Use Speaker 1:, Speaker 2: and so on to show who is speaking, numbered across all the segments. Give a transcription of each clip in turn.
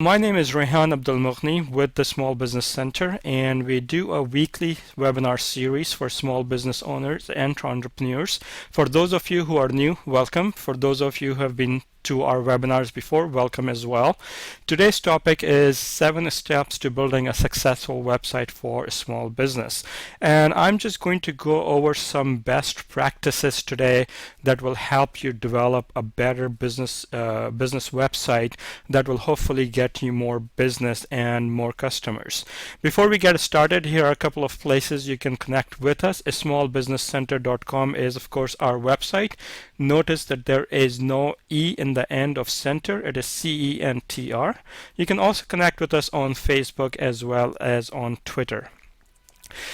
Speaker 1: My name is Rehan Abdulmughni with the Small Business Center, and we do a weekly webinar series for small business owners and entrepreneurs. For those of you who are new, welcome. For those of you who have been to our webinars before, welcome as well. Today's topic is 7 steps to building a successful website for a small business. And I'm just going to go over some best practices today that will help you develop a better business website that will hopefully get you more business and more customers. Before we get started, here are a couple of places you can connect with us. smallbusinesscenter.com is of course our website. Notice that there is no E in the end of center. It is CENTR. You can also connect with us on Facebook as well as on Twitter.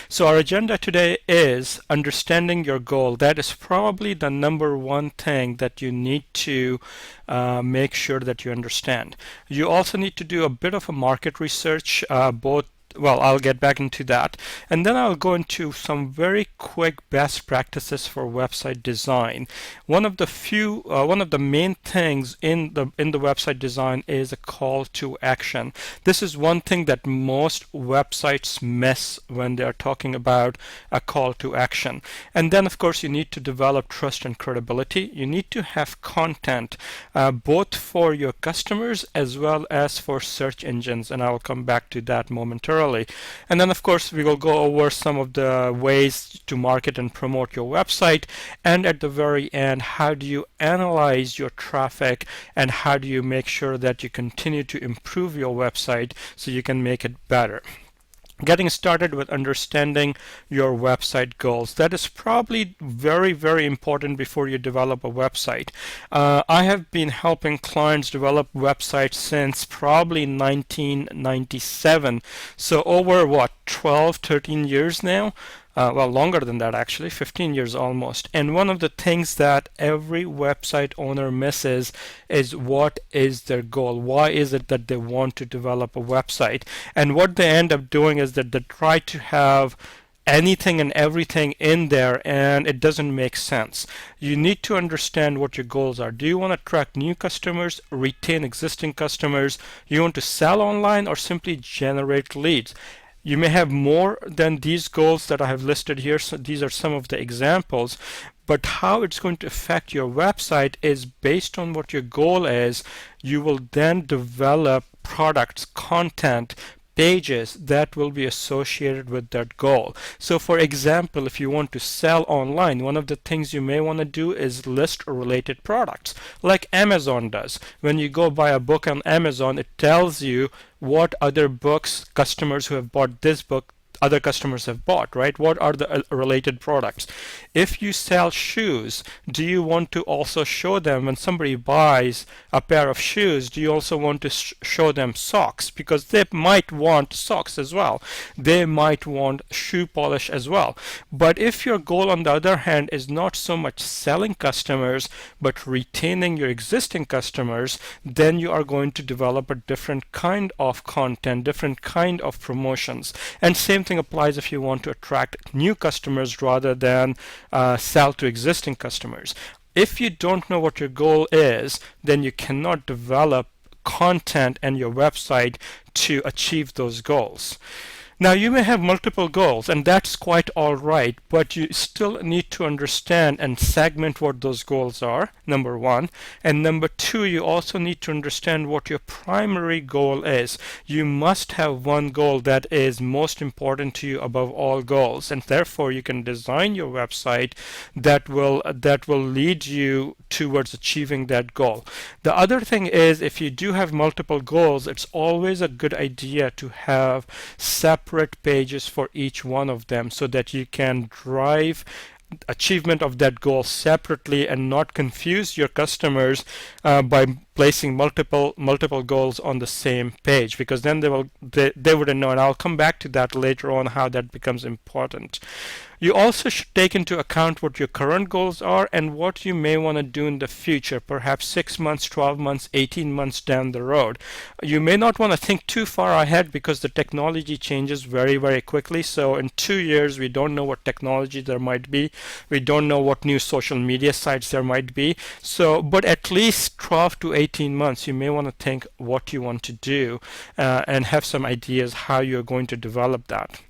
Speaker 1: So our agenda today is understanding your goal. That is probably the number one thing that you need to make sure that you understand. You also need to do a bit of a market research, I'll get back into that, and then I'll go into some very quick best practices for website design. One of the main things in the website design is a call to action. This is one thing that most websites miss when they are talking about a call to action. And then, of course, you need to develop trust and credibility. You need to have content both for your customers as well as for search engines, and I will come back to that momentarily. And then, of course, we will go over some of the ways to market and promote your website. And at the very end, how do you analyze your traffic and how do you make sure that you continue to improve your website so you can make it better? Getting started with understanding your website goals. That is probably very, very important before you develop a website. I have been helping clients develop websites since probably 1997. So over 12, 13 years now. Longer than that actually, 15 years almost. And one of the things that every website owner misses is what is their goal? Why is it that they want to develop a website? And what they end up doing is that they try to have anything and everything in there, and it doesn't make sense. You need to understand what your goals are. Do you want to attract new customers, retain existing customers? You want to sell online or simply generate leads? You may have more than these goals that I have listed here, so these are some of the examples, but how it's going to affect your website is based on what your goal is. You will then develop products, content, pages that will be associated with that goal. So for example, if you want to sell online, one of the things you may want to do is list related products like Amazon does. When you go buy a book on Amazon, it tells you what other books customers who have bought this book other customers have bought, right? What are the related products? If you sell shoes, do you want to also show them when somebody buys a pair of shoes, do you also want to show them socks? Because they might want socks as well. They might want shoe polish as well. But if your goal on the other hand is not so much selling customers but retaining your existing customers, then you are going to develop a different kind of content, different kind of promotions. And same thing applies if you want to attract new customers rather than sell to existing customers. If you don't know what your goal is, then you cannot develop content and your website to achieve those goals. Now you may have multiple goals, and that's quite all right, but you still need to understand and segment what those goals are, number one. And number two, you also need to understand what your primary goal is. You must have one goal that is most important to you above all goals, and therefore you can design your website that will lead you towards achieving that goal. The other thing is, if you do have multiple goals, it's always a good idea to have separate pages for each one of them so that you can drive achievement of that goal separately and not confuse your customers by placing multiple goals on the same page, because then they wouldn't know, and I'll come back to that later on how that becomes important. You also should take into account what your current goals are and what you may want to do in the future, perhaps 6 months, 12 months, 18 months down the road. You may not want to think too far ahead because the technology changes very, very quickly. So in 2 years, we don't know what technology there might be. We don't know what new social media sites there might be. So, but at least 12 to 18 months, you may want to think what you want to do and have some ideas how you're going to develop that.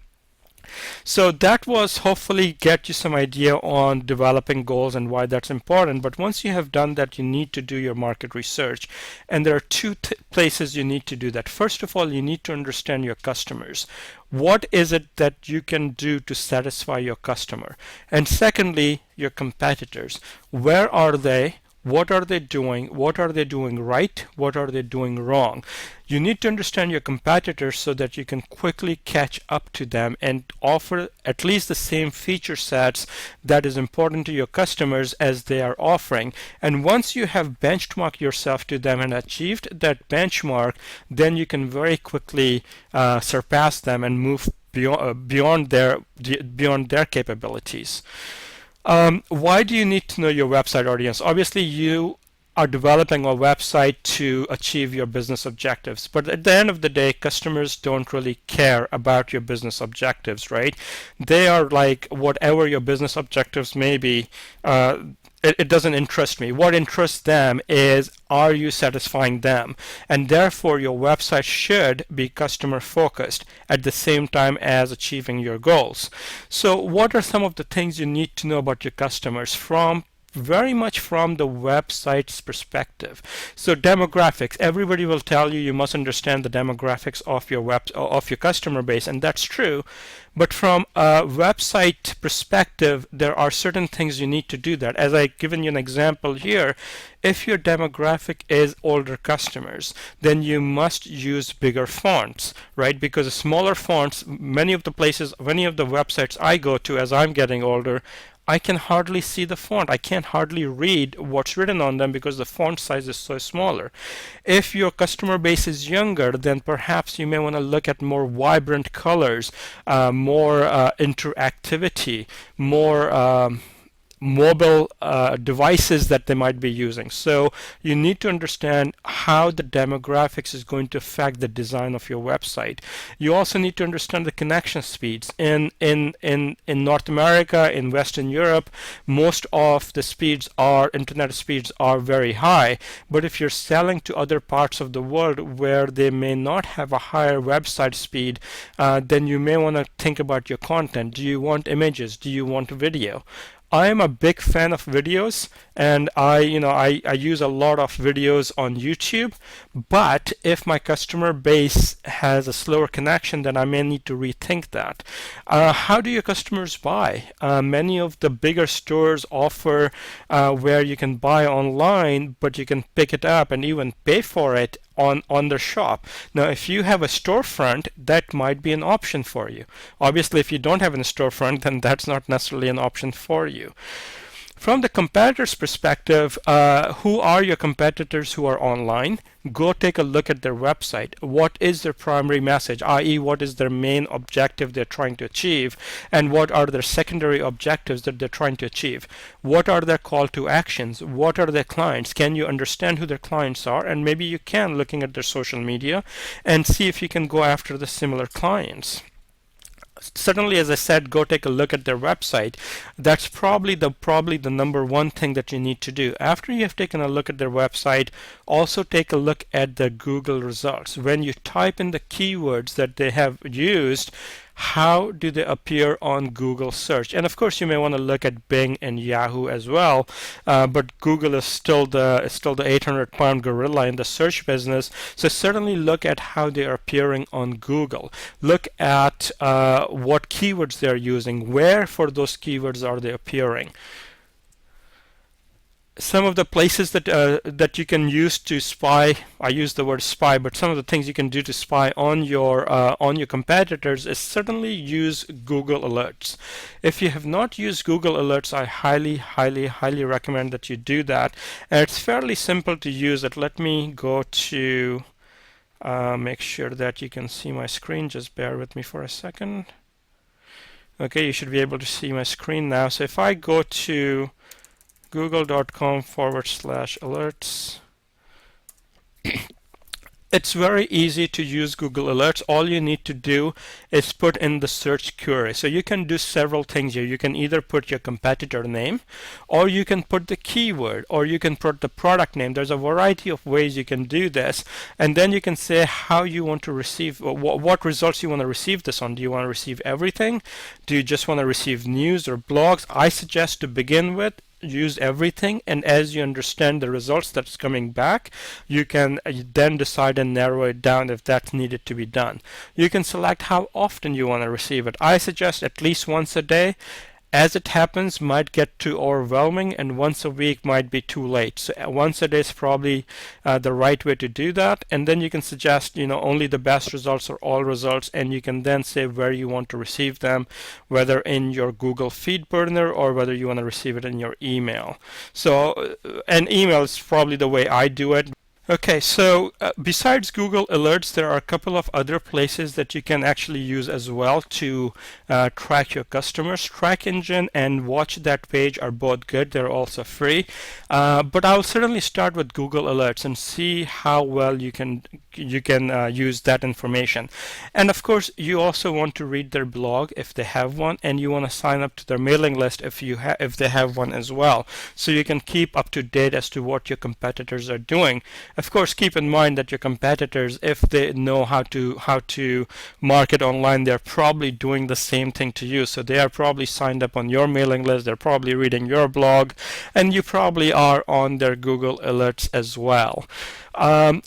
Speaker 1: So that was hopefully get you some idea on developing goals and why that's important. But once you have done that, you need to do your market research. And there are two places you need to do that. First of all, you need to understand your customers. What is it that you can do to satisfy your customer? And secondly, your competitors. Where are they? What are they doing? What are they doing right? What are they doing wrong? You need to understand your competitors so that you can quickly catch up to them and offer at least the same feature sets that is important to your customers as they are offering. And once you have benchmarked yourself to them and achieved that benchmark, then you can very quickly surpass them and move beyond their capabilities. Why do you need to know your website audience? Obviously, you are developing a website to achieve your business objectives. But at the end of the day, customers don't really care about your business objectives, right? They are like, whatever your business objectives may be, it doesn't interest me. What interests them is, are you satisfying them? And therefore, your website should be customer focused at the same time as achieving your goals. So what are some of the things you need to know about your customers very much from the website's perspective? So demographics, everybody will tell you must understand the demographics of your customer base, and that's true. But from a website perspective, there are certain things you need to do that. As I've given you an example here, if your demographic is older customers, then you must use bigger fonts, right? Because smaller fonts, many of the websites I go to as I'm getting older, I can hardly see the font. I can't hardly read what's written on them because the font size is so smaller. If your customer base is younger, then perhaps you may want to look at more vibrant colors, more interactivity, more mobile devices that they might be using. So you need to understand how the demographics is going to affect the design of your website. You also need to understand the connection speeds. In North America, in Western Europe, most of the internet speeds are very high. But if you're selling to other parts of the world where they may not have a higher website speed, then you may want to think about your content. Do you want images? Do you want video? I am a big fan of videos, and I use a lot of videos on YouTube. But if my customer base has a slower connection, then I may need to rethink that. How do your customers buy? Many of the bigger stores offer where you can buy online, but you can pick it up and even pay for it on their shop. Now, if you have a storefront, that might be an option for you. Obviously, if you don't have a storefront, then that's not necessarily an option for you. From the competitor's perspective, who are your competitors who are online? Go take a look at their website. What is their primary message, i.e. what is their main objective they're trying to achieve, and what are their secondary objectives that they're trying to achieve? What are their call to actions? What are their clients? Can you understand who their clients are? And maybe you can, looking at their social media, and see if you can go after the similar clients. Certainly, as I said, go take a look at their website. That's probably the number one thing that you need to do. After you have taken a look at their website, also take a look at the Google results. When you type in the keywords that they have used, how do they appear on Google search? And of course, you may want to look at Bing and Yahoo as well. But Google is still the 800-pound gorilla in the search business. So certainly look at how they are appearing on Google. Look at what keywords they are using. Where for those keywords are they appearing? Some of the places that you can use to spy, I use the word spy, but some of the things you can do to spy on your competitors is certainly use Google Alerts. If you have not used Google Alerts, I highly recommend that you do that. And it's fairly simple to use it. Let me go to make sure that you can see my screen. Just bear with me for a second. Okay, you should be able to see my screen now. So if I go to google.com/alerts. It's very easy to use Google Alerts. All you need to do is put in the search query. So you can do several things here. You can either put your competitor name, or you can put the keyword, or you can put the product name. There's a variety of ways you can do this. And then you can say how you want to receive, what results you want to receive this on. Do you want to receive everything? Do you just want to receive news or blogs? I suggest to begin with, use everything, and as you understand the results that's coming back, you can then decide and narrow it down if that's needed to be done. You can select how often you want to receive it. I suggest at least once a day. As it happens, might get too overwhelming, and once a week might be too late. So once a day is probably the right way to do that. And then you can suggest, only the best results or all results, and you can then say where you want to receive them, whether in your Google Feed burner or whether you want to receive it in your email. So an email is probably the way I do it. Okay, so besides Google Alerts, there are a couple of other places that you can actually use as well to track your customers. TrackEngine and Watch That Page are both good. They're also free. But I'll certainly start with Google Alerts and see how well you can use that information. And of course, you also want to read their blog if they have one, and you want to sign up to their mailing list if they have one as well, so you can keep up to date as to what your competitors are doing. Of course, keep in mind that your competitors, if they know how to market online, they're probably doing the same thing to you. So they are probably signed up on your mailing list, they're probably reading your blog, and you probably are on their Google Alerts as well.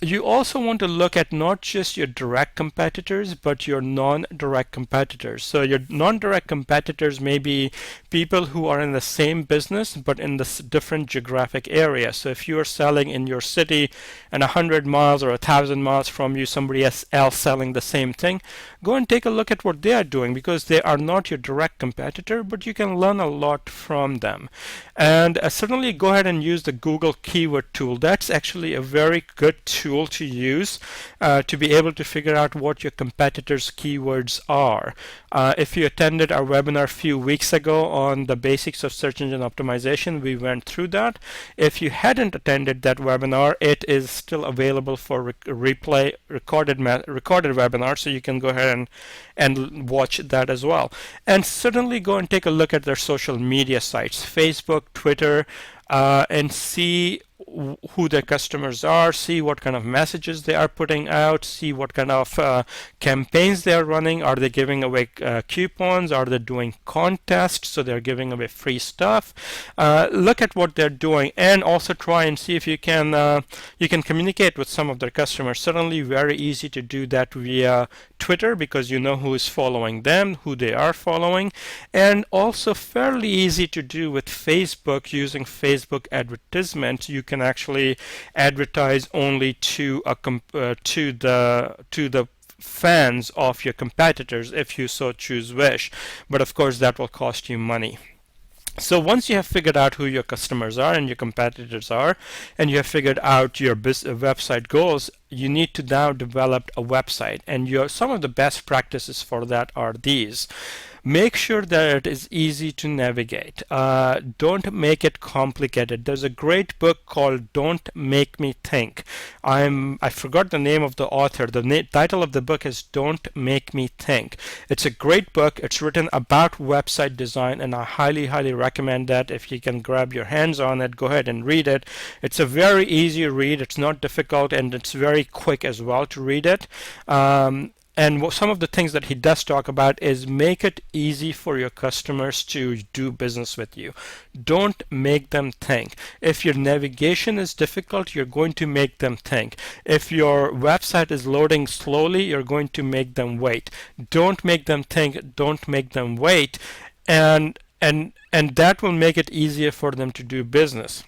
Speaker 1: You also want to look at not just your direct competitors, but your non-direct competitors. So your non-direct competitors may be people who are in the same business but in the different geographic area. So if you are selling in your city and 100 miles or 1,000 miles from you, somebody else selling the same thing, go and take a look at what they are doing, because they are not your direct competitor, but you can learn a lot from them. And certainly go ahead and use the Google Keyword Tool. That's actually a very good tool to use to be able to figure out what your competitors' keywords are. If you attended our webinar a few weeks ago on the basics of search engine optimization, we went through that. If you hadn't attended that webinar, it is still available for replay, recorded webinar, so you can go ahead and watch that as well. And certainly go and take a look at their social media sites, Facebook, Twitter, and see who their customers are, see what kind of messages they are putting out, see what kind of campaigns they are running. Are they giving away coupons? Are they doing contests? So they're giving away free stuff. Look at what they're doing, and also try and see if you can communicate with some of their customers. Certainly very easy to do that via Twitter, because you know who is following them, who they are following, and also fairly easy to do with Facebook. Using Facebook advertisements, you can actually advertise only to the fans of your competitors if you so wish, but of course that will cost you money. So once you have figured out who your customers are and your competitors are, and you have figured out your website goals, you need to now develop a website. And some of the best practices for that are these. Make sure that it is easy to navigate. Don't make it complicated. There's a great book called Don't Make Me Think. I forgot the name of the author. The title of the book is Don't Make Me Think. It's a great book. It's written about website design, and I highly recommend that. If you can grab your hands on it, go ahead and read it. It's a very easy read. It's not difficult, and it's very quick as well to read it. And some of the things that he does talk about is make it easy for your customers to do business with you. Don't make them think. If your navigation is difficult, you're going to make them think. If your website is loading slowly, you're going to make them wait. Don't make them think. Don't make them wait. And that will make it easier for them to do business.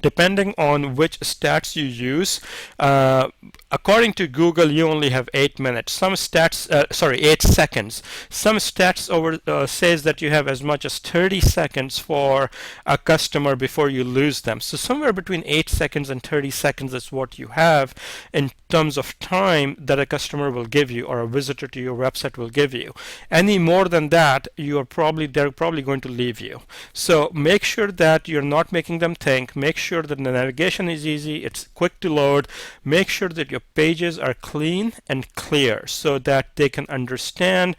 Speaker 1: Depending on which stats you use, according to Google, you only have 8 minutes. Some stats, 8 seconds. Some stats says that you have as much as 30 seconds for a customer before you lose them. So somewhere between 8 seconds and 30 seconds is what you have in terms of time that a customer will give you, or a visitor to your website will give you. Any more than that, they're probably going to leave you. So make sure that you're not making them think. Make sure that the navigation is easy, it's quick to load. Make sure that your pages are clean and clear so that they can understand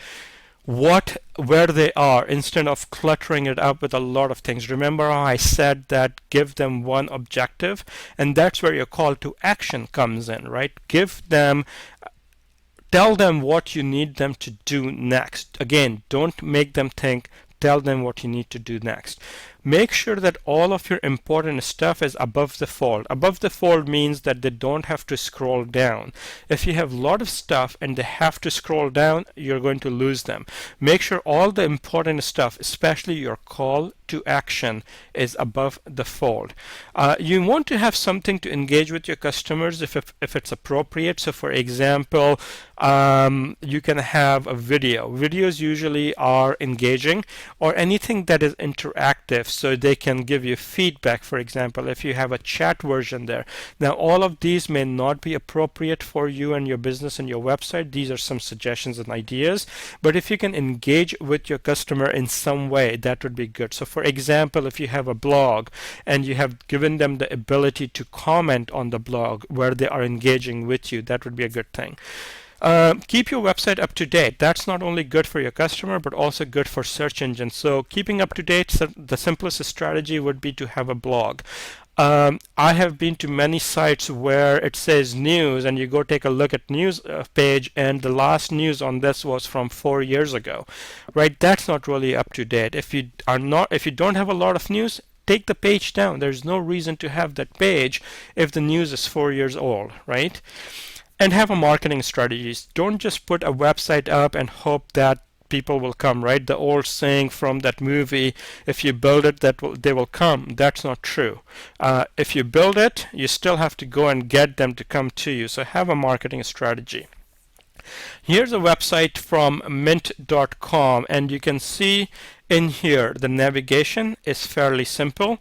Speaker 1: where they are instead of cluttering it up with a lot of things. Remember how I said that give them one objective, and that's where your call to action comes in, right? Tell them what you need them to do next. Again, don't make them think, tell them what you need to do next. Make sure that all of your important stuff is above the fold. Above the fold means that they don't have to scroll down. If you have a lot of stuff and they have to scroll down, you're going to lose them. Make sure all the important stuff, especially your call to action, is above the fold. You want to have something to engage with your customers if it's appropriate. So for example, you can have a video. Videos usually are engaging, or anything that is interactive so they can give you feedback. For example, if you have a chat version there. Now all of these may not be appropriate for you and your business and your website. These are some suggestions and ideas, but if you can engage with your customer in some way, that would be good. So for example, if you have a blog and you have given them the ability to comment on the blog where they are engaging with you, that would be a good thing. Keep your website up to date. That's not only good for your customer, but also good for search engines. So keeping up to date, the simplest strategy would be to have a blog. I have been to many sites where it says news, and you go take a look at news page, and the last news on this was from 4 years ago, right? That's not really up to date. If you don't have a lot of news, take the page down. There's no reason to have that page if the news is 4 years old, right? And have a marketing strategies. Don't just put a website up and hope that people will come, right? The old saying from that movie, if you build it, they will come. That's not true. If you build it, you still have to go and get them to come to you. So have a marketing strategy. Here's a website from mint.com, and you can see in here the navigation is fairly simple.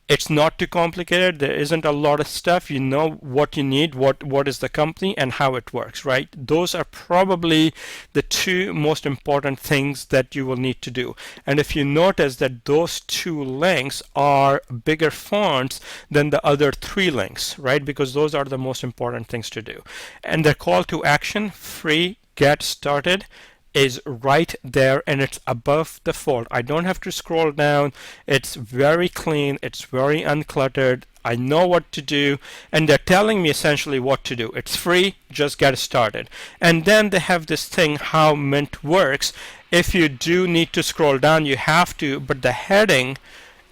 Speaker 1: It's not too complicated. There isn't a lot of stuff. You know what you need, what is the company, and how it works, right? Those are probably the two most important things that you will need to do. And if you notice that those two links are bigger fonts than the other three links, right? Because those are the most important things to do. And the call to action, free, get started, is right there, and it's above the fold. I don't have to scroll down. It's very clean. It's very uncluttered. I know what to do, and they're telling me essentially what to do. It's free, just get started. And then they have this thing, how Mint works. If you do need to scroll down, you have to, but the heading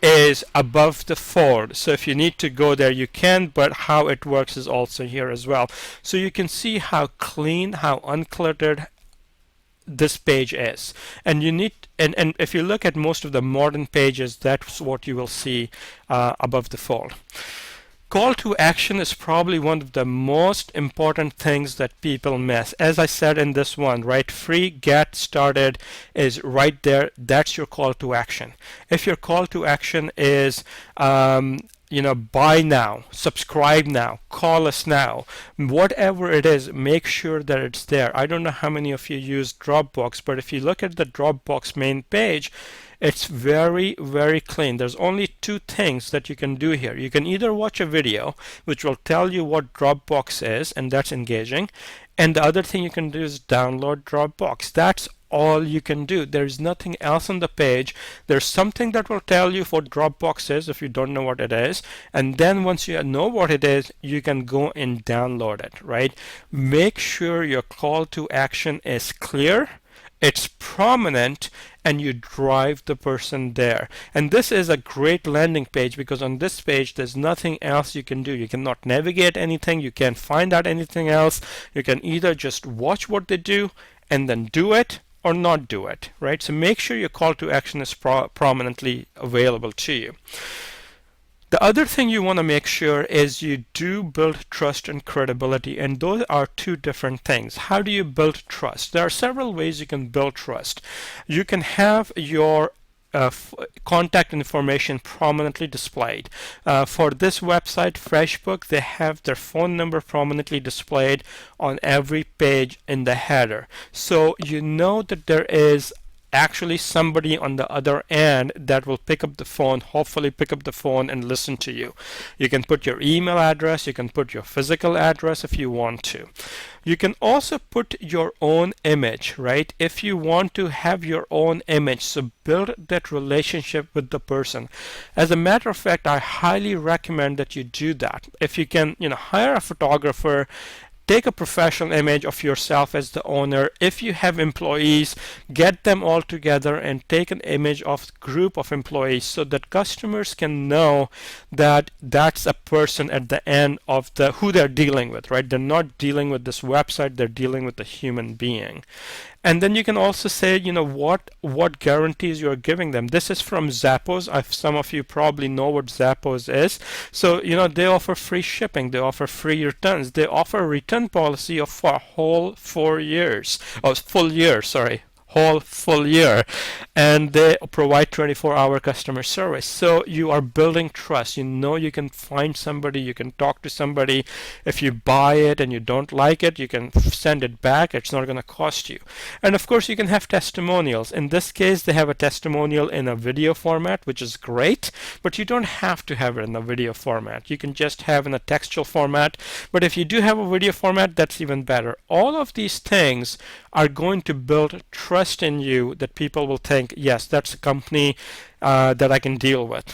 Speaker 1: is above the fold. So if you need to go there, you can, but how it works is also here as well. So you can see how clean, how uncluttered this page is. And you need, and if you look at most of the modern pages, that's what you will see above the fold. Call to action is probably one of the most important things that people miss. As I said in this one, right? Free, get started is right there. That's your call to action. If your call to action is buy now, subscribe now, call us now, whatever it is, make sure that it's there. I don't know how many of you use Dropbox, but if you look at the Dropbox main page, it's very, very clean. There's only two things that you can do here. You can either watch a video, which will tell you what Dropbox is, and that's engaging. And the other thing you can do is download Dropbox. That's all you can do. There's nothing else on the page. There's something that will tell you what Dropbox is if you don't know what it is, and then once you know what it is, you can go and download it, right? Make sure your call to action is clear, it's prominent, and you drive the person there. And this is a great landing page, because on this page there's nothing else you can do. You cannot navigate anything, you can't find out anything else. You can either just watch what they do and then do it, or not do it, right? So make sure your call to action is prominently available to you. The other thing you want to make sure is you do build trust and credibility, and those are two different things. How do you build trust? There are several ways you can build trust. You can have your contact information prominently displayed. For this website, FreshBook, they have their phone number prominently displayed on every page in the header. So you know that there is actually somebody on the other end that will pick up the phone, hopefully pick up the phone and listen to you. You can put your email address, you can put your physical address if you want to. You can also put your own image, right? If you want to have your own image, so build that relationship with the person. As a matter of fact, I highly recommend that you do that. If you can, hire a photographer, take a professional image of yourself as the owner. If you have employees, get them all together and take an image of a group of employees so that customers can know that that's a person at the end of who they're dealing with, right? They're not dealing with this website, they're dealing with a human being. And then you can also say, what guarantees you're giving them. This is from Zappos. Some of you probably know what Zappos is. So, they offer free shipping. They offer free returns. They offer a return policy of for a whole 4 years. Or full year, sorry. Whole full year, and they provide 24-hour customer service. So you are building trust. You can find somebody, you can talk to somebody. If you buy it and you don't like it, you can send it back. It's not going to cost you. And of course, you can have testimonials. In this case, they have a testimonial in a video format, which is great, but you don't have to have it in a video format. You can just have in a textual format. But if you do have a video format, that's even better. All of these things are going to build trust in you, that people will think, yes, that's a company that I can deal with.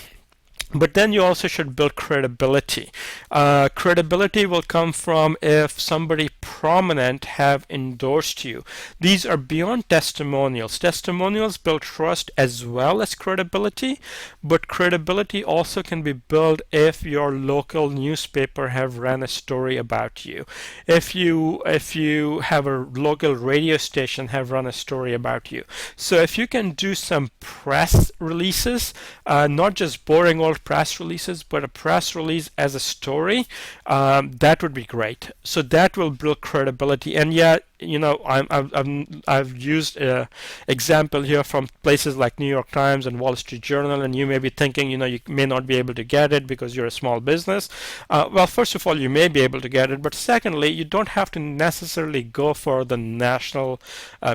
Speaker 1: But then you also should build credibility. Credibility will come from if somebody prominent have endorsed you. These are beyond testimonials. Testimonials build trust as well as credibility, but credibility also can be built if your local newspaper have ran a story about you. If you have a local radio station have run a story about you. So if you can do some press releases, not just boring old press releases, but a press release as a story, that would be great. So that will build credibility. And yeah, I've used an example here from places like New York Times and Wall Street Journal, and you may be thinking, you may not be able to get it because you're a small business. Well, first of all, you may be able to get it, but secondly, you don't have to necessarily go for the national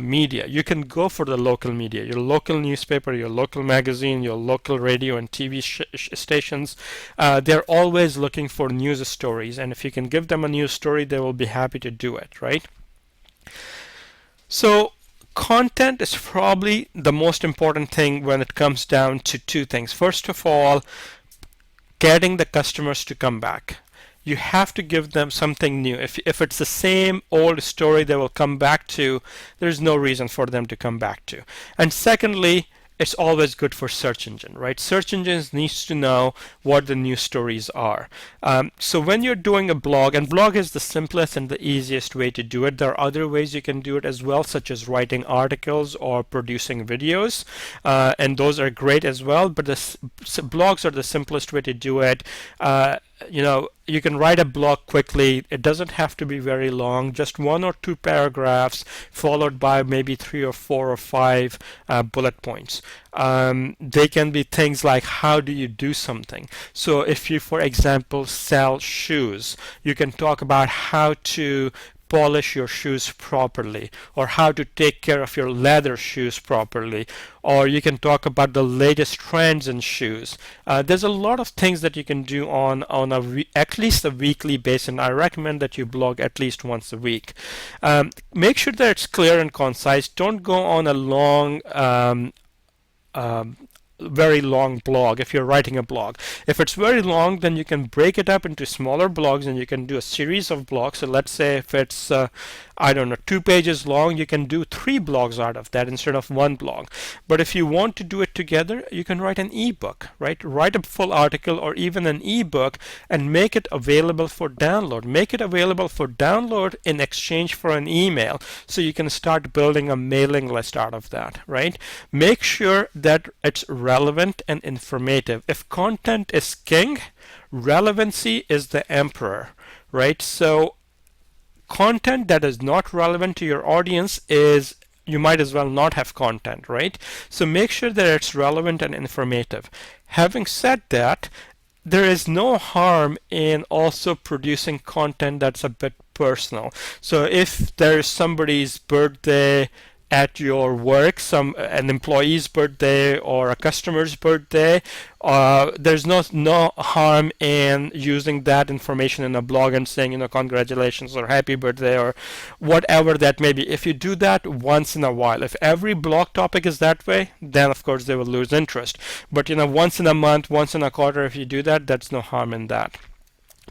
Speaker 1: media. You can go for the local media, your local newspaper, your local magazine, your local radio and TV stations. They're always looking for news stories, and if you can give them a news story, they will be happy to do it, right? So content is probably the most important thing when it comes down to two things. First of all, getting the customers to come back. You have to give them something new. If it's the same old story they will come back to, there's no reason for them to come back to. And secondly, it's always good for search engine, right? Search engines needs to know what the news stories are. So when you're doing a blog, and blog is the simplest and the easiest way to do it. There are other ways you can do it as well, such as writing articles or producing videos, and those are great as well. But blogs are the simplest way to do it. You can write a blog quickly. It doesn't have to be very long, just 1 or 2 paragraphs followed by maybe 3 or 4 or 5 bullet points. They can be things like, how do you do something? So if you, for example, sell shoes, you can talk about how to polish your shoes properly, or how to take care of your leather shoes properly, or you can talk about the latest trends in shoes. There's a lot of things that you can do on at least a weekly basis, and I recommend that you blog at least once a week. Make sure that it's clear and concise. Don't go on a long very long blog if you're writing a blog. If it's very long, then you can break it up into smaller blogs and you can do a series of blogs. So let's say if it's 2 pages long, you can do 3 blogs out of that instead of 1 blog. But if you want to do it together, you can write an ebook, right? Write a full article or even an ebook and make it available for download. Make it available for download in exchange for an email, so you can start building a mailing list out of that, right? Make sure that it's relevant and informative. If content is king, relevancy is the emperor, right? So content that is not relevant to your audience is, you might as well not have content, right? So make sure that it's relevant and informative. Having said that, there is no harm in also producing content that's a bit personal. So if there's somebody's birthday at your work, an employee's birthday or a customer's birthday, there's no harm in using that information in a blog and saying, congratulations or happy birthday or whatever that may be. If you do that once in a while, if every blog topic is that way, then of course they will lose interest. But once in a month, once in a quarter, if you do that, that's no harm in that.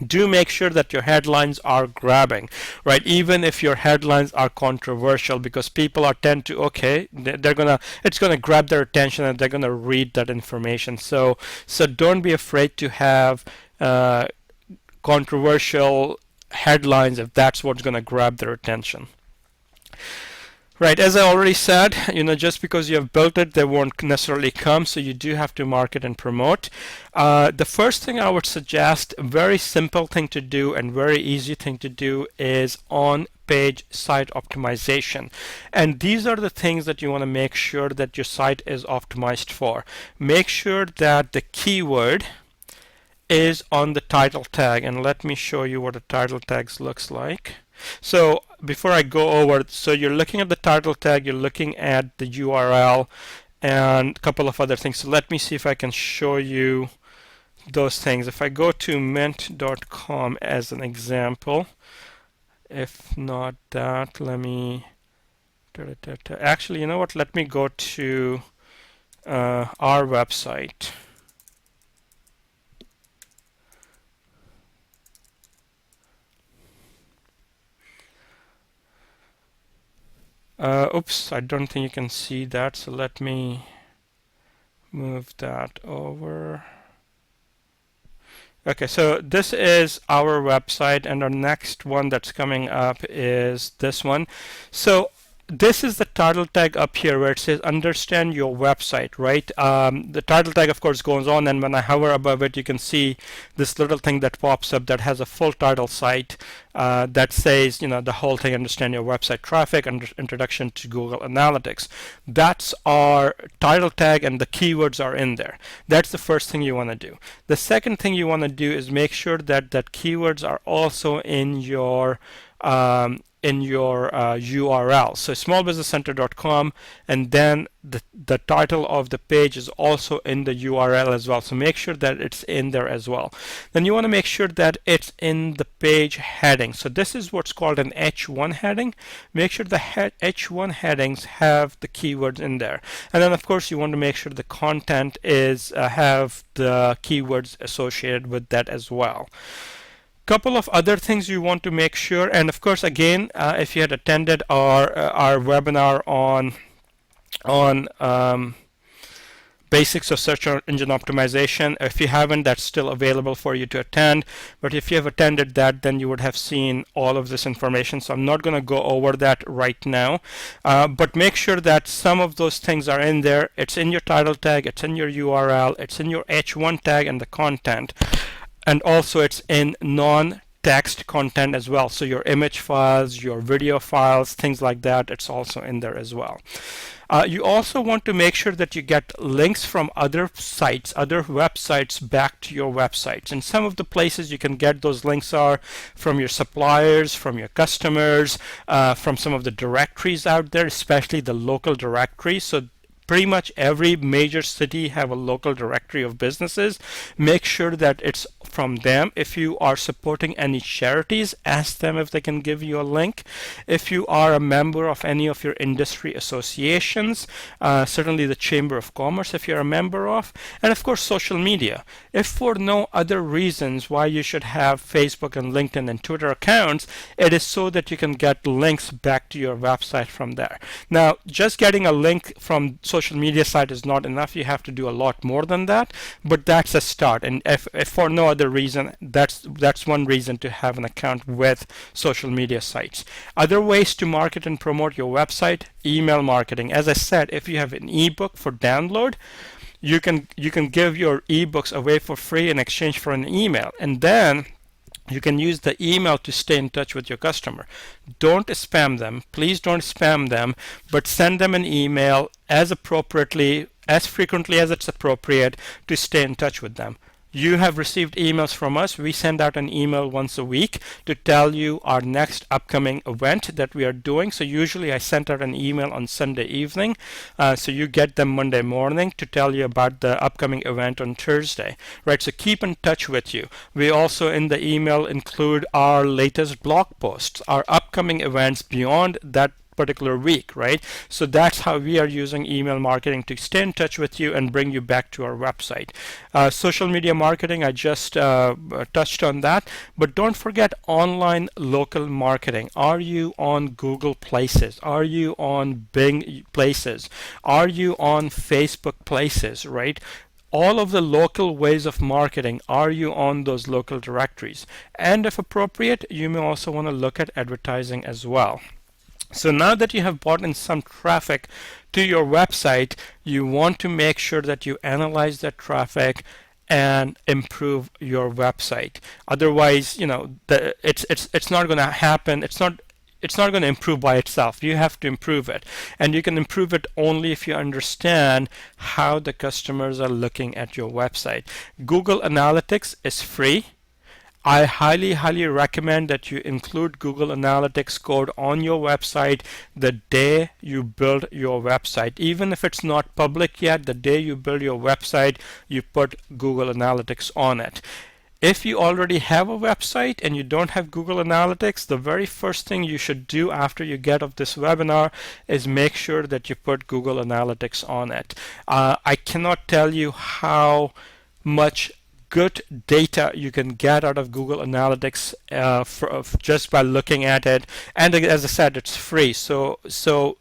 Speaker 1: Do make sure that your headlines are grabbing, right? Even if your headlines are controversial, because people are tend to, it's gonna grab their attention and they're gonna read that information. So don't be afraid to have controversial headlines if that's what's gonna grab their attention. Right, as I already said, just because you have built it, they won't necessarily come, so you do have to market and promote. The first thing I would suggest, a very simple thing to do and very easy thing to do, is on-page site optimization. And these are the things that you want to make sure that your site is optimized for. Make sure that the keyword is on the title tag, and let me show you what a title tag looks like. So before I go over, so you're looking at the title tag, you're looking at the URL and a couple of other things. So let me see if I can show you those things. If I go to mint.com as an example, if not that, let me actually, you know what, let me go to our website. Oops, I don't think you can see that, so let me move that over. Okay, so this is our website, and our next one that's coming up is this one. So this is the title tag up here where it says understand your website, right? The title tag of course goes on, and when I hover above it you can see this little thing that pops up that has a full title site that says, the whole thing, understand your website traffic, introduction to Google Analytics. That's our title tag, and the keywords are in there. That's the first thing you want to do. The second thing you want to do is make sure that keywords are also in your URL. So smallbusinesscenter.com, and then the title of the page is also in the URL as well. So make sure that it's in there as well. Then you want to make sure that it's in the page heading. So this is what's called an H1 heading. Make sure the H1 headings have the keywords in there. And then of course you want to make sure the content is have the keywords associated with that as well. Couple of other things you want to make sure, and of course again, if you had attended our webinar on basics of search engine optimization, if you haven't, that's still available for you to attend. But if you have attended that, then you would have seen all of this information, so I'm not going to go over that right now. But make sure that some of those things are in there. It's in your title tag, it's in your URL, it's in your H1 tag and the content. And also it's in non-text content as well. So your image files, your video files, things like that, it's also in there as well. You also want to make sure that you get links from other sites, other websites back to your websites. And some of the places you can get those links are from your suppliers, from your customers, from some of the directories out there, especially the local directories. So pretty much every major city have a local directory of businesses. Make sure that it's from them. If you are supporting any charities, ask them if they can give you a link. If you are a member of any of your industry associations, certainly the Chamber of Commerce if you're a member of, and of course social media. If for no other reasons why you should have Facebook and LinkedIn and Twitter accounts, it is so that you can get links back to your website from there. Now, just getting a link from social media site is not enough. You have to do a lot more than that, but that's a start. And if for no other reason, that's one reason to have an account with social media sites. Other ways to market and promote your website: email marketing. As I said, if you have an ebook for download, you can give your ebooks away for free in exchange for an email, and then you can use the email to stay in touch with your customer. Don't spam them. Please don't spam them, but send them an email as appropriately, as frequently as it's appropriate to stay in touch with them. You have received emails from us. We send out an email once a week to tell you our next upcoming event that we are doing. So usually I send out an email on Sunday evening, so you get them Monday morning to tell you about the upcoming event on Thursday, right? So keep in touch with you. We also in the email include our latest blog posts, our upcoming events beyond that particular week, right? So that's how we are using email marketing to stay in touch with you and bring you back to our website. Social media marketing, I just touched on that, but don't forget online local marketing. Are you on Google Places? Are you on Bing Places? Are you on Facebook Places, right? All of the local ways of marketing, are you on those local directories? And if appropriate, you may also want to look at advertising as well. So now that you have brought in some traffic to your website, you want to make sure that you analyze that traffic and improve your website. Otherwise, it's not going to happen. It's not going to improve by itself. You have to improve it, and you can improve it only if you understand how the customers are looking at your website. Google Analytics is free. I highly recommend that you include Google Analytics code on your website the day you build your website. Even if it's not public yet, the day you build your website, you put Google Analytics on it. If you already have a website and you don't have Google Analytics, the very first thing you should do after you get off this webinar is make sure that you put Google Analytics on it. I cannot tell you how much good data you can get out of Google Analytics just by looking at it. And as I said, it's free, so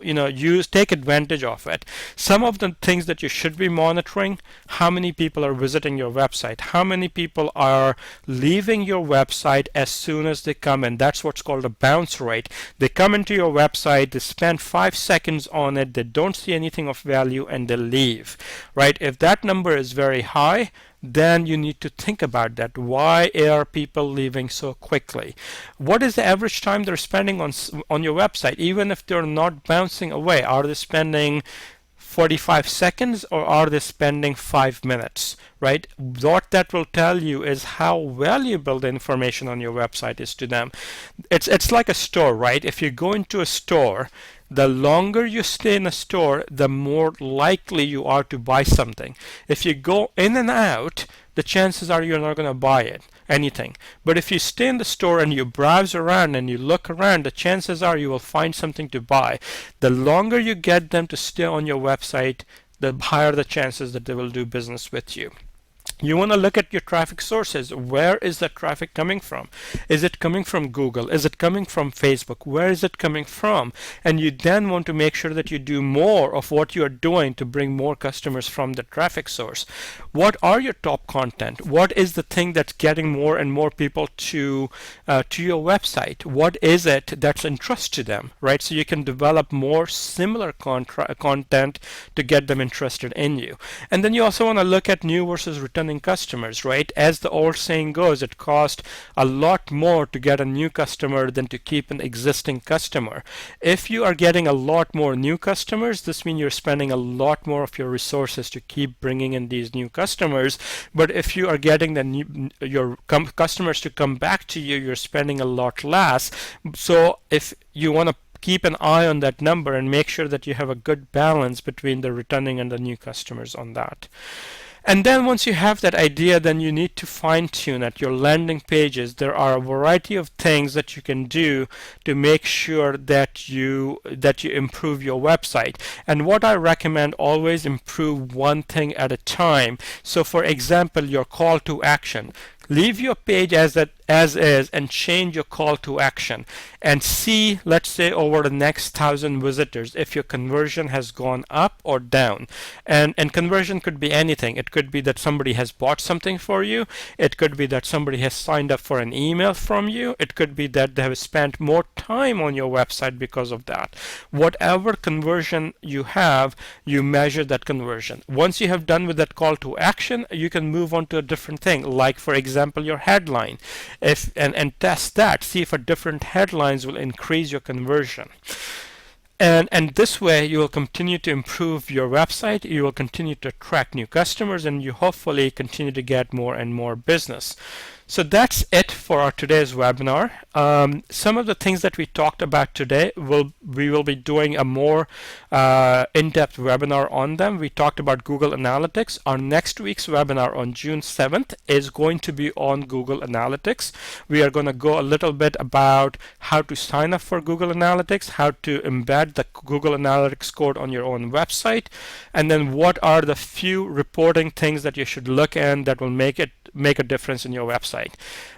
Speaker 1: take advantage of it. Some of the things that you should be monitoring: how many people are visiting your website, how many people are leaving your website as soon as they come in. That's what's called a bounce rate. They come into your website, they spend 5 seconds on it, they don't see anything of value, and they leave, right? If that number is very high, then you need to think about that. Why are people leaving so quickly? What is the average time they're spending on your website? Even if they're not bouncing away, are they spending 45 seconds or are they spending 5 minutes, right? What that will tell you is how valuable the information on your website is to them. It's like a store, right? If you go into a store, the longer you stay in a store, the more likely you are to buy something. If you go in and out, the chances are you're not going to buy anything. But if you stay in the store and you browse around and you look around, the chances are you will find something to buy. The longer you get them to stay on your website, the higher the chances that they will do business with you. You want to look at your traffic sources. Where is that traffic coming from? Is it coming from Google? Is it coming from Facebook? Where is it coming from? And you then want to make sure that you do more of what you are doing to bring more customers from the traffic source. What are your top content? What is the thing that's getting more and more people to your website? What is it that's interest to them, right? So you can develop more similar content to get them interested in you. And then you also want to look at new versus returning customers, right? As the old saying goes, it costs a lot more to get a new customer than to keep an existing customer. If you are getting a lot more new customers, this means you're spending a lot more of your resources to keep bringing in these new customers. But if you are getting your customers to come back to you, you're spending a lot less. So if you want to keep an eye on that number and make sure that you have a good balance between the returning and the new customers on that. And then once you have that idea, then you need to fine-tune at your landing pages. There are a variety of things that you can do to make sure that you improve your website. And what I recommend, always improve one thing at a time. So for example, your call to action. Leave your page as is and change your call to action and see, let's say, over the next 1,000 visitors if your conversion has gone up or down. And conversion could be anything. It could be that somebody has bought something for you. It could be that somebody has signed up for an email from you. It could be that they have spent more time on your website because of that. Whatever conversion you have, you measure that conversion. Once you have done with that call to action, you can move on to a different thing, like for example your headline, and test that, see if a different headlines will increase your conversion. And this way you will continue to improve your website, you will continue to attract new customers, and you hopefully continue to get more and more business. So that's it for our today's webinar. Some of the things that we talked about today, we will be doing a more in-depth webinar on them. We talked about Google Analytics. Our next week's webinar on June 7th is going to be on Google Analytics. We are going to go a little bit about how to sign up for Google Analytics, how to embed the Google Analytics code on your own website, and then what are the few reporting things that you should look at that will make a difference in your website.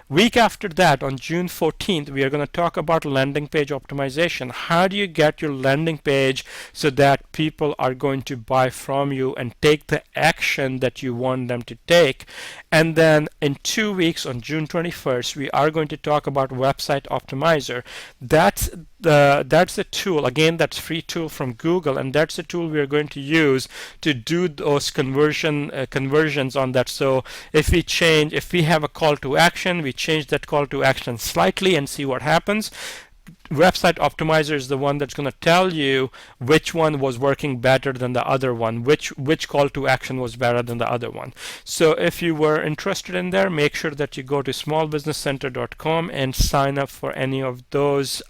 Speaker 1: Week after that, on June 14th, we are going to talk about landing page optimization. How do you get your landing page so that people are going to buy from you and take the action that you want them to take? And then in 2 weeks, on June 21st, we are going to talk about Website Optimizer. That's the tool, again, that's free tool from Google, and that's the tool we are going to use to do those conversions on that. So if we have a call to action, we change that call to action slightly and see what happens. Website Optimizer is the one that's going to tell you which one was working better than the other one, which call to action was better than the other one. So if you were interested in there, make sure that you go to smallbusinesscenter.com and sign up for any of those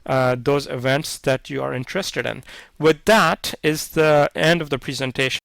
Speaker 1: events that you are interested in. With that is the end of the presentation.